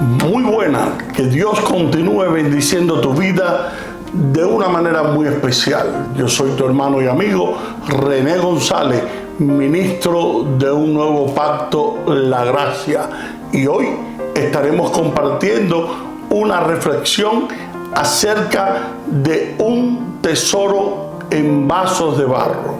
Muy buena. Que Dios continúe bendiciendo tu vida de una manera muy especial. Yo soy tu hermano y amigo René González, ministro de un nuevo pacto, la gracia. Y hoy estaremos compartiendo una reflexión acerca de un tesoro en vasos de barro.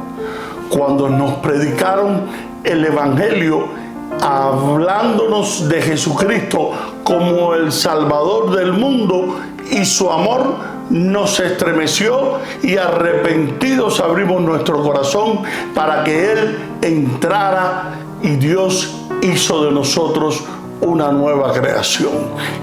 Cuando nos predicaron el Evangelio, hablándonos de Jesucristo como el Salvador del mundo y su amor, nos estremeció y arrepentidos abrimos nuestro corazón para que Él entrara, y Dios hizo de nosotros una nueva creación.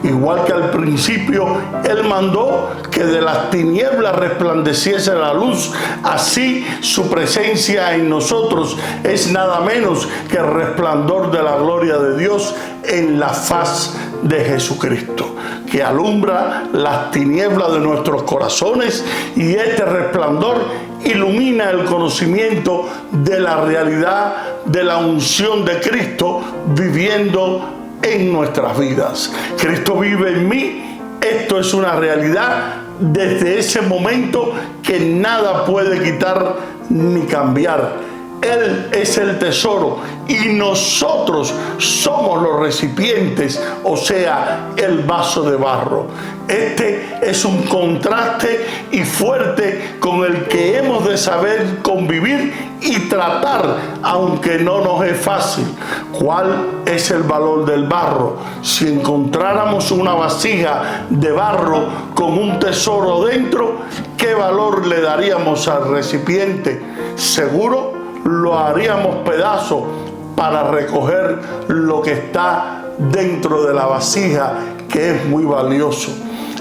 Igual que al principio Él mandó que de las tinieblas resplandeciese la luz, así su presencia en nosotros es nada menos que el resplandor de la gloria de Dios en la faz de Jesucristo, que alumbra las tinieblas de nuestros corazones, y este resplandor ilumina el conocimiento de la realidad de la unción de Cristo viviendo en nuestras vidas. Cristo vive en mí. Esto es una realidad desde ese momento que nada puede quitar ni cambiar. Él es el tesoro y nosotros somos los recipientes, o sea, el vaso de barro. Este es un contraste y fuerte con el que hemos de saber convivir y tratar, aunque no nos es fácil. ¿Cuál es el valor del barro? Si encontráramos una vasija de barro con un tesoro dentro, ¿qué valor le daríamos al recipiente? Seguro lo haríamos pedazos para recoger lo que está dentro de la vasija, que es muy valioso.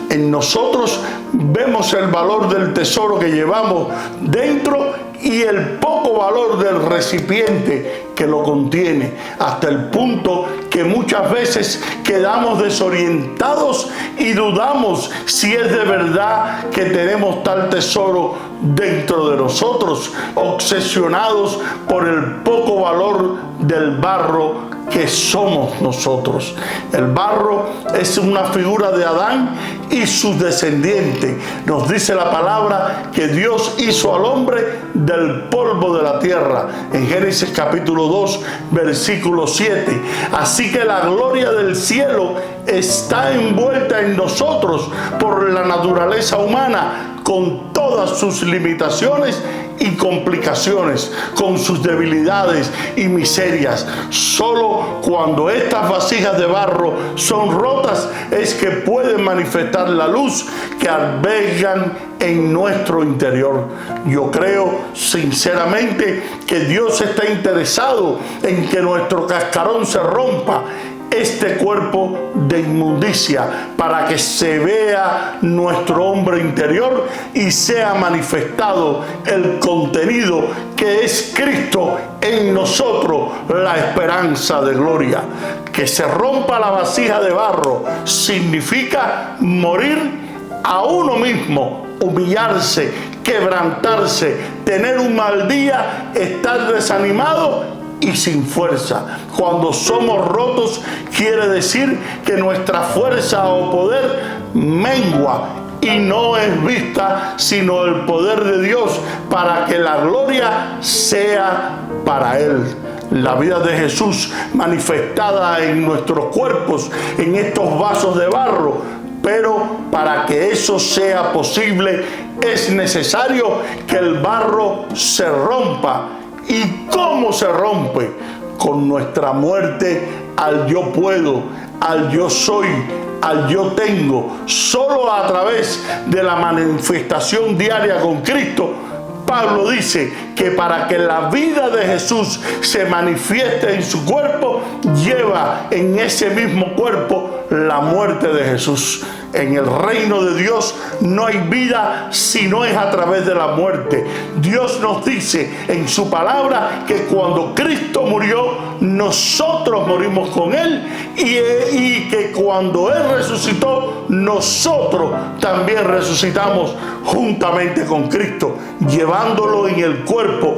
En nosotros vemos el valor del tesoro que llevamos dentro y el poco valor del recipiente que lo contiene, hasta el punto que muchas veces quedamos desorientados y dudamos si es de verdad que tenemos tal tesoro dentro de nosotros, obsesionados por el poco valor del barro que somos nosotros. El barro es una figura de Adán y sus descendientes. Nos dice la palabra que Dios hizo al hombre del polvo de la tierra, en Génesis capítulo 2, versículo 7. Así que la gloria del cielo está envuelta en nosotros por la naturaleza humana, con todas sus limitaciones y complicaciones, con sus debilidades y miserias. Solo cuando estas vasijas de barro son rotas es que pueden manifestar la luz que albergan en nuestro interior. Yo creo sinceramente que Dios está interesado en que nuestro cascarón se rompa, este cuerpo de inmundicia, para que se vea nuestro hombre interior y sea manifestado el contenido que es Cristo en nosotros, la esperanza de gloria. Que se rompa la vasija de barro significa morir a uno mismo, humillarse, quebrantarse, tener un mal día, estar desanimado y sin fuerza. Cuando somos rotos, quiere decir que nuestra fuerza o poder mengua y no es vista sino el poder de Dios, para que la gloria sea para Él. La vida de Jesús manifestada en nuestros cuerpos, en estos vasos de barro. Pero para que eso sea posible es necesario que el barro se rompa. ¿Y cómo se rompe? Con nuestra muerte al yo puedo, al yo soy, al yo tengo. Solo a través de la manifestación diaria con Cristo, Pablo dice que para que la vida de Jesús se manifieste en su cuerpo, lleva en ese mismo cuerpo la muerte de Jesús. En el reino de Dios no hay vida si no es a través de la muerte. Dios nos dice en su palabra que cuando Cristo murió, nosotros morimos con Él, y que cuando Él resucitó, nosotros también resucitamos juntamente con Cristo, llevándolo en el cuerpo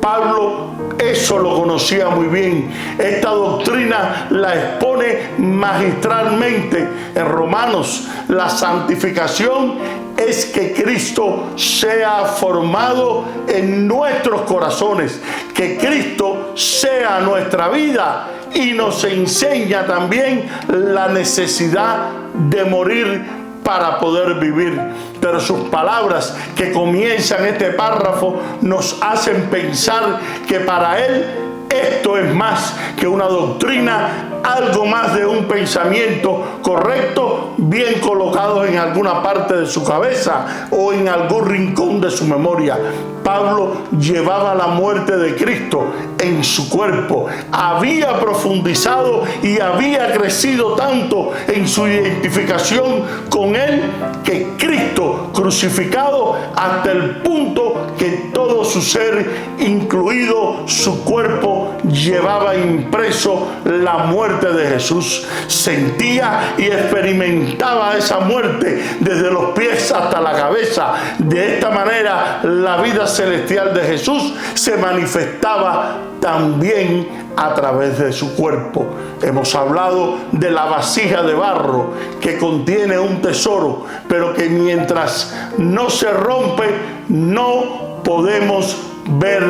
Pablo eso lo conocía muy bien. Esta doctrina la expone magistralmente en Romanos. La santificación es que Cristo sea formado en nuestros corazones, que Cristo sea nuestra vida, y nos enseña también la necesidad de morir para poder vivir. Pero sus palabras que comienzan este párrafo nos hacen pensar que para él esto es más que una doctrina, algo más de un pensamiento correcto, bien colocado en alguna parte de su cabeza o en algún rincón de su memoria. Pablo llevaba la muerte de Cristo en su cuerpo. Había profundizado y había crecido tanto en su identificación con él, que Cristo crucificado, hasta el punto que todo su ser, incluido su cuerpo, llevaba impreso la muerte de Jesús. Sentía y experimentaba esa muerte desde los pies hasta la cabeza. De esta manera, la vida celestial de Jesús se manifestaba también a través de su cuerpo. Hemos hablado de la vasija de barro que contiene un tesoro, pero que mientras no se rompe, no podemos ver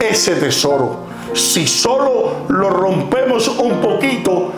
ese tesoro. Si solo lo rompemos un poquito,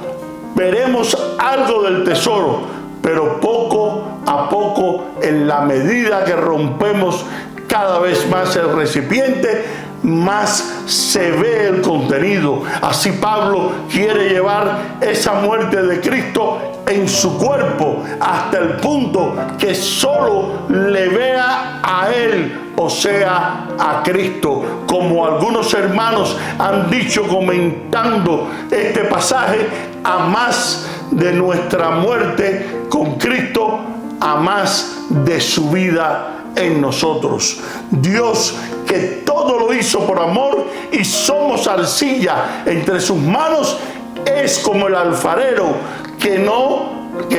veremos algo del tesoro, pero poco a poco, en la medida que rompemos cada vez más el recipiente, más se ve el contenido. Así Pablo quiere llevar esa muerte de Cristo en su cuerpo hasta el punto que solo le vea a él, o sea, a Cristo. Como algunos hermanos han dicho comentando este pasaje, a más de nuestra muerte con Cristo, a más de su vida en nosotros. Dios, que todo lo hizo por amor y somos arcilla entre sus manos, es como el alfarero que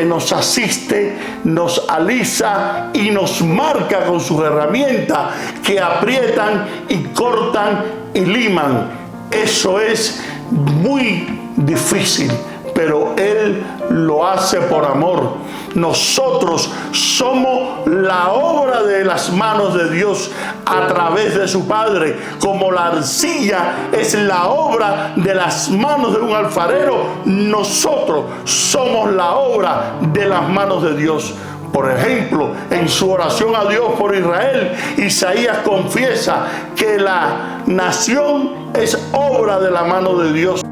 nos asiste, nos alisa y nos marca con sus herramientas que aprietan y cortan y liman. Eso es muy difícil, pero Él lo hace por amor. Nosotros somos la obra de las manos de Dios a través de su Padre. Como la arcilla es la obra de las manos de un alfarero, nosotros somos la obra de las manos de Dios. Por ejemplo, en su oración a Dios por Israel, Isaías confiesa que la nación es obra de la mano de Dios.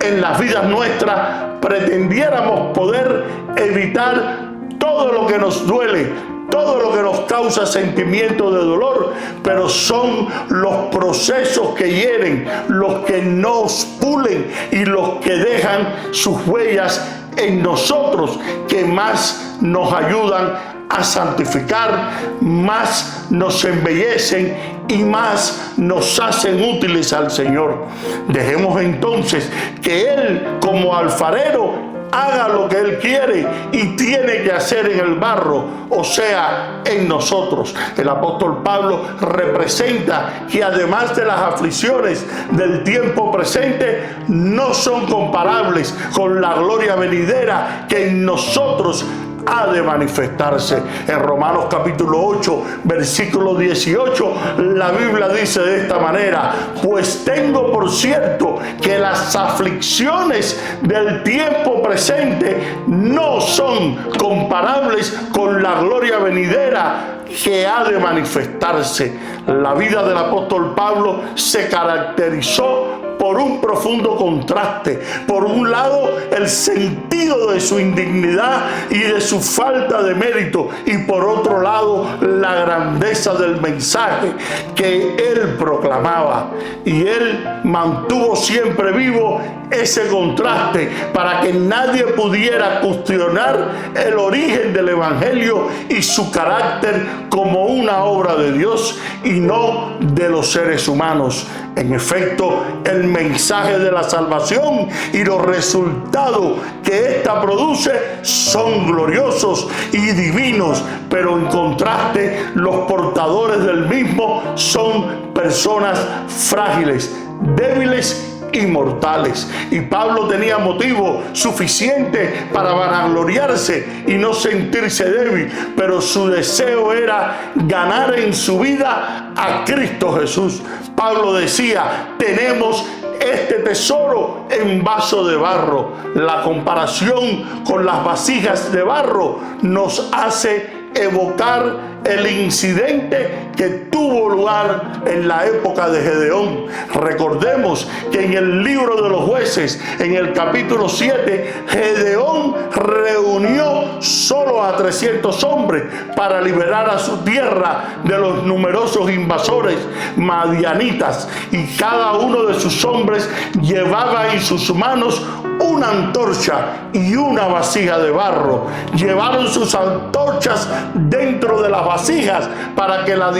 En las vidas nuestras pretendiéramos poder evitar todo lo que nos duele, todo lo que nos causa sentimientos de dolor, pero son los procesos que hieren, los que nos pulen y los que dejan sus huellas en nosotros, que más nos ayudan a santificar, más nos embellecen y más nos hacen útiles al Señor. Dejemos entonces que Él, como alfarero, haga lo que Él quiere y tiene que hacer en el barro, o sea, en nosotros. El apóstol Pablo representa que además de las aflicciones del tiempo presente, no son comparables con la gloria venidera que en nosotros ha de manifestarse. En Romanos capítulo 8, versículo 18, la Biblia dice de esta manera: pues tengo por cierto que las aflicciones del tiempo presente no son comparables con la gloria venidera que ha de manifestarse. La vida del apóstol Pablo se caracterizó por un profundo contraste. Por un lado, el sentido de su indignidad y de su falta de mérito, y por otro lado, la grandeza del mensaje que él proclamaba. Y él mantuvo siempre vivo ese contraste para que nadie pudiera cuestionar el origen del Evangelio y su carácter como una obra de Dios y no de los seres humanos. En efecto, el mensaje de la salvación y los resultados que ésta produce son gloriosos y divinos, pero en contraste, los portadores del mismo son personas frágiles, débiles y mortales. Y Pablo tenía motivo suficiente para vanagloriarse y no sentirse débil, pero su deseo era ganar en su vida a Cristo Jesús. Pablo decía: tenemos este tesoro en vaso de barro. La comparación con las vasijas de barro nos hace evocar el incidente que tuvo lugar en la época de Gedeón. Recordemos que en el libro de los Jueces, en el capítulo 7, Gedeón reunió solo a 300 hombres para liberar a su tierra de los numerosos invasores madianitas, y cada uno de sus hombres llevaba en sus manos una antorcha y una vasija de barro. Llevaron sus antorchas dentro de las vasijas para que a la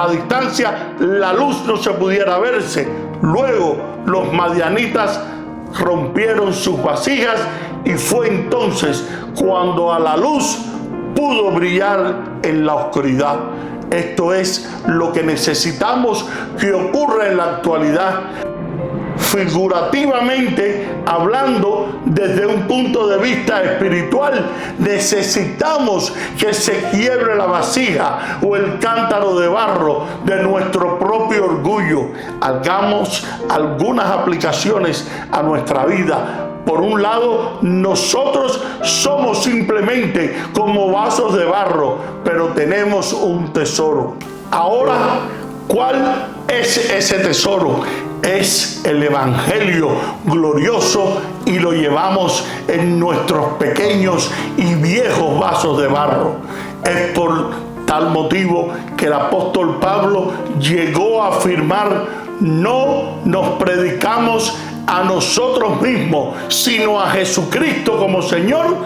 distancia la luz no se pudiera verse. Luego los madianitas rompieron sus vasijas y fue entonces cuando a la luz pudo brillar en la oscuridad. Esto es lo que necesitamos que ocurra en la actualidad. Figurativamente hablando, desde un punto de vista espiritual, necesitamos que se quiebre la vasija o el cántaro de barro de nuestro propio orgullo. Hagamos algunas aplicaciones a nuestra vida. Por un lado, nosotros somos simplemente como vasos de barro, pero tenemos un tesoro. Ahora, ¿cuál es ese tesoro? Es el Evangelio glorioso, y lo llevamos en nuestros pequeños y viejos vasos de barro. Es por tal motivo que el apóstol Pablo llegó a afirmar: no nos predicamos a nosotros mismos, sino a Jesucristo como Señor,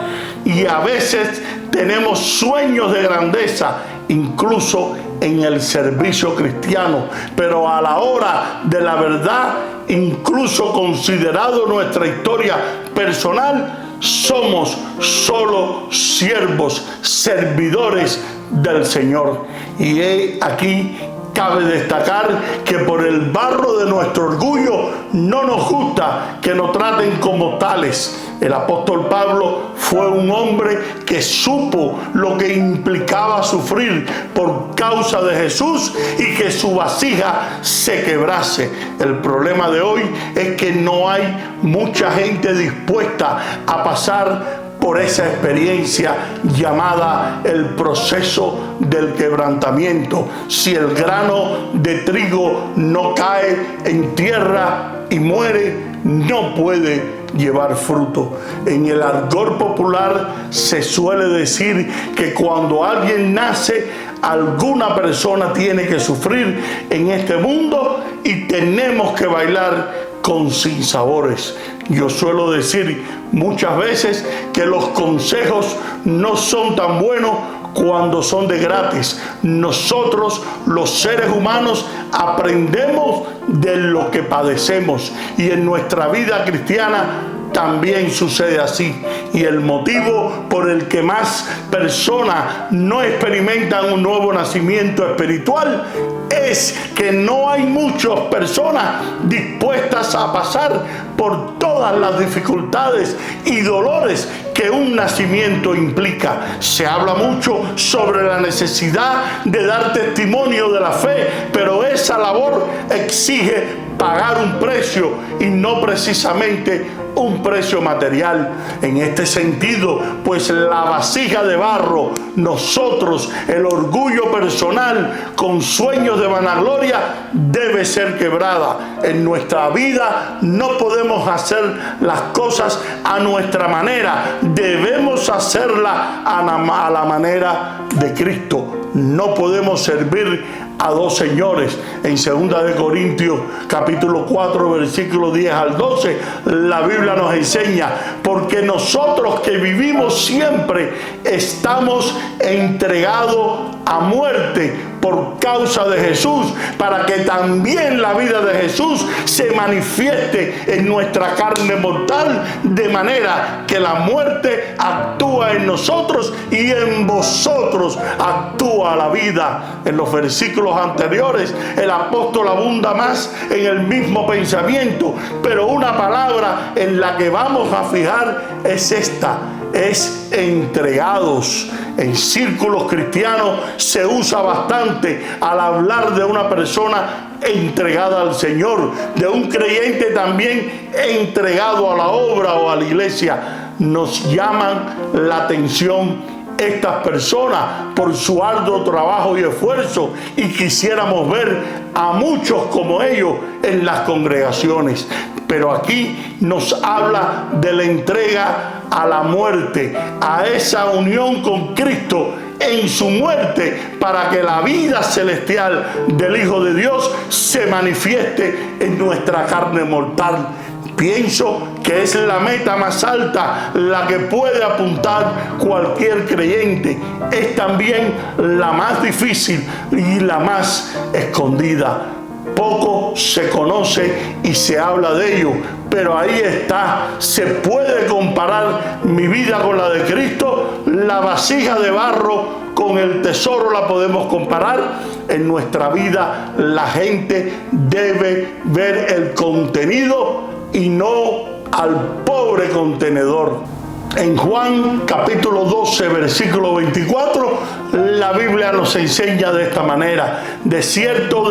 y a veces tenemos sueños de grandeza, incluso en el servicio cristiano, pero a la hora de la verdad, incluso considerado nuestra historia personal, somos solo siervos, servidores del Señor. Y aquí cabe destacar que por el barro de nuestro orgullo no nos gusta que nos traten como tales. El apóstol Pablo fue un hombre que supo lo que implicaba sufrir por causa de Jesús y que su vasija se quebrase. El problema de hoy es que no hay mucha gente dispuesta a pasar por esa experiencia llamada el proceso del quebrantamiento. Si el grano de trigo no cae en tierra y muere, no puede llevar fruto. En el argot popular se suele decir que cuando alguien nace, alguna persona tiene que sufrir en este mundo y tenemos que bailar con sinsabores. Yo suelo decir muchas veces que los consejos no son tan buenos cuando son de gratis. Nosotros, los seres humanos, aprendemos de lo que padecemos, y en nuestra vida cristiana también sucede así. Y el motivo por el que más personas no experimentan un nuevo nacimiento espiritual es que no hay muchas personas dispuestas a pasar por todas las dificultades y dolores que un nacimiento implica. Se habla mucho sobre la necesidad de dar testimonio de la fe, pero esa labor exige pagar un precio, y no precisamente un precio material. En este sentido, pues la vasija de barro, nosotros, el orgullo personal con sueños de vanagloria, debe ser quebrada. En nuestra vida no podemos hacer las cosas a nuestra manera, debemos hacerla a la manera de Cristo. No podemos servir a dos señores. En 2 de Corintios capítulo 4 versículos 10 al 12, la Biblia nos enseña: porque nosotros que vivimos siempre estamos entregados a muerte por causa de Jesús, para que también la vida de Jesús se manifieste en nuestra carne mortal, de manera que la muerte actúa en nosotros y en vosotros actúa la vida. En los versículos anteriores el apóstol abunda más en el mismo pensamiento, pero una palabra en la que vamos a fijar es esta: es entregados. En círculos cristianos se usa bastante al hablar de una persona entregada al Señor, de un creyente también entregado a la obra o a la iglesia. Nos llaman la atención estas personas por su arduo trabajo y esfuerzo, y quisiéramos ver a muchos como ellos en las congregaciones. Pero aquí nos habla de la entrega a la muerte, a esa unión con Cristo en su muerte, para que la vida celestial del Hijo de Dios se manifieste en nuestra carne mortal. Pienso que es la meta más alta la que puede apuntar cualquier creyente. Es también la más difícil y la más escondida. Poco se conoce y se habla de ello, pero ahí está. Se puede comparar mi vida con la de Cristo. La vasija de barro con el tesoro la podemos comparar. En nuestra vida la gente debe ver el contenido y no al pobre contenedor. En Juan capítulo 12 versículo 24, la Biblia nos enseña de esta manera: de cierto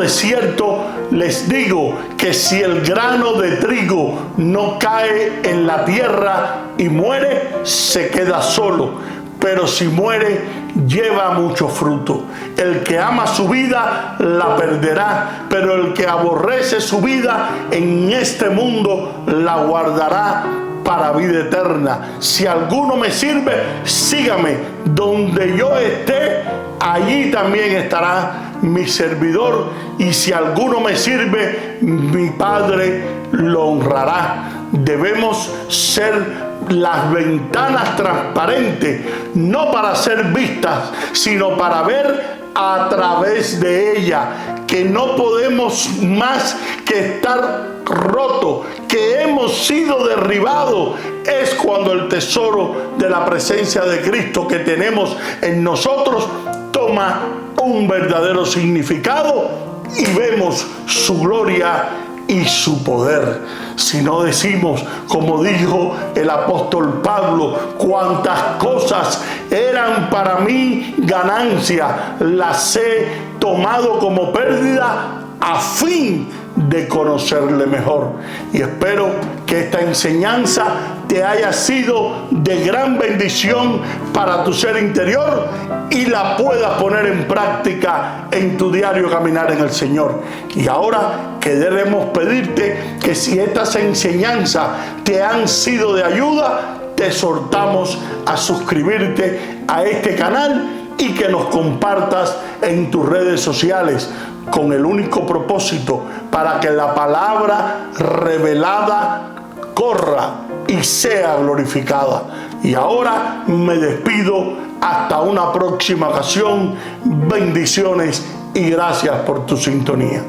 les digo que si el grano de trigo no cae en la tierra y muere, se queda solo, pero si muere, lleva mucho fruto. El que ama su vida la perderá, pero el que aborrece su vida en este mundo la guardará para vida eterna. Si alguno me sirve, sígame. Donde yo esté, allí también estará mi servidor. Y si alguno me sirve, mi Padre lo honrará. Debemos ser las ventanas transparentes, no para ser vistas, sino para ver a través de ella, que no podemos más que estar rotos, que hemos sido derribados. Es cuando el tesoro de la presencia de Cristo que tenemos en nosotros toma un verdadero significado y vemos su gloria y su poder. Si no decimos, como dijo el apóstol Pablo: cuantas cosas eran para mí ganancia, las he tomado como pérdida a fin de conocerle mejor. Y espero que esta enseñanza te haya sido de gran bendición para tu ser interior y la puedas poner en práctica en tu diario caminar en el Señor. Y ahora queremos pedirte que si estas enseñanzas te han sido de ayuda, te exhortamos a suscribirte a este canal y que nos compartas en tus redes sociales, con el único propósito para que la palabra revelada corra y sea glorificada. Y ahora me despido hasta una próxima ocasión. Bendiciones y gracias por tu sintonía.